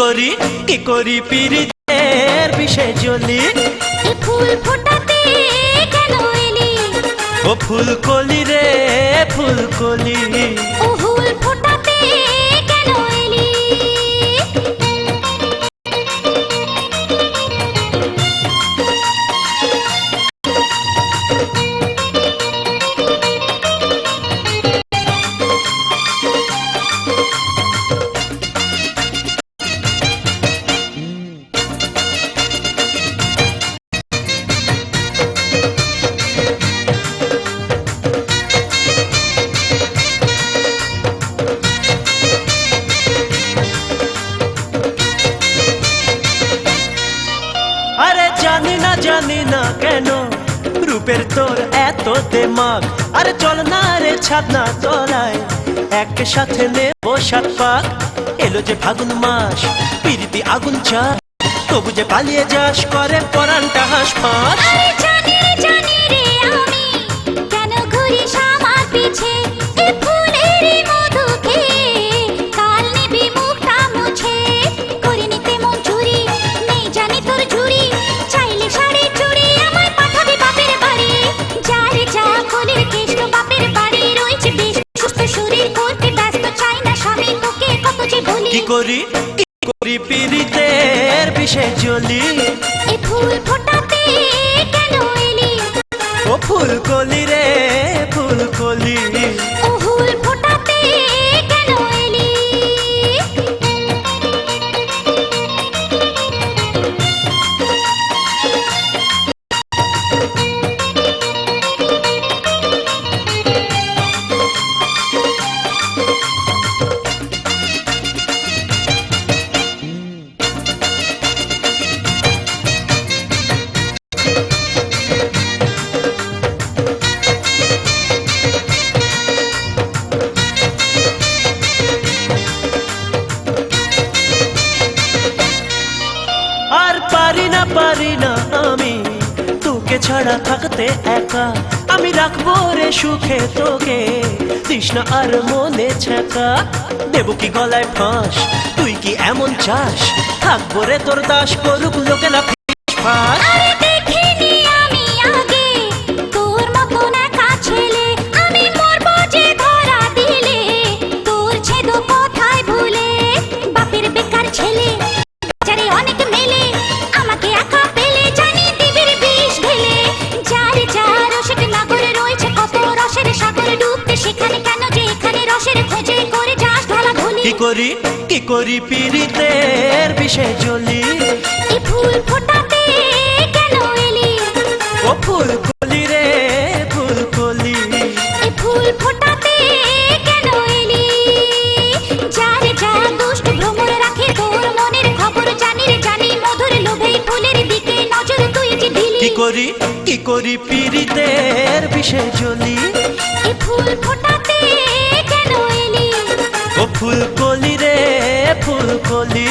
কি করি পিরিতের বিষে জ্বলি ফুল ফোটাতে কেন এলি ও ফুলকলি রে ফুলকলি ও ফুল ফোটাতে কেন এলি জানি না কেন রূপের তোর এত দেমাগ আরে চল না রে ছাদনা তলায় একসাথে নেব 7 পাক এলো যে ফাগুন মাস পিরিতি আগুন চা তবু যে পালিয়ে যাস করে পরানটা হাসপাস জানি রে আমি কেন ঘুরিস আমার পিছে এ ফুলের মধু খেয়ে কাল নিবি মুখটা মুছে করে নিতে মন চুরি নেই জানি তোর ঝুরি চাইলে শাড়ি চুড়ি আমায় পাঠাবি বাপের বাড়ি যার যা কোলের কেষ্ট বাপের বাড়ি রয়েছে বেশ সুস্থ শরীর করতে ব্যস্ত চাই না স্বামী তোকে কত যে বলি কি করি পিরিতের বিষে জ্বলি এ ফুল ফোটাতে কেন এলি ও ফুলকলি রে ফুলকলি ও ফুল ফোটাতে কেন এলি পারি না আমি তোকে ছাড়া থাকতে একা আমি রাখবো রে সুখে তোকে তৃষ্ণা আর মনে ছ্যাঁকা দেব কি গলায় ফাঁস তুই কি এমন চাস থাকবো রে তোর দাস করুক লোকে না ফাঁস আরে দেখিনি আমি আগে তোর মতন একা ছেলে আমি মরবো যে ধরা দিলে তোর ছেদো কোথায় ভুলে বাপের বেকার ছেলে যারে অনেক মেলে আমাকে একা পেলে জানি দিবির বিষ ঢেলে যার যার রসের নাগরে রয়েছে কত রসের সাগর ডুবতে সেখানে কেন যে এখানে রসের খোঁজে করে যাস ঢলা ঢলি কি করি পিরিতের বিষে জ্বলি এ ফুল ফোটাতে কেন এলি ও ফুলকলি রে ফুলকলি এ ফুল ফোটাতে কেন এলি যার যা দুষ্ট ভ্রমর রাখে তোর মনের খবর জানি রে জানি মধুর লোভে ফুলের দিকে নজর তুই যে দিলি কি করি পিরিতের বিষে জ্বলি এ ফুল ফোটাতে কেন এলি ও ফুলকলি রে ফুলকলি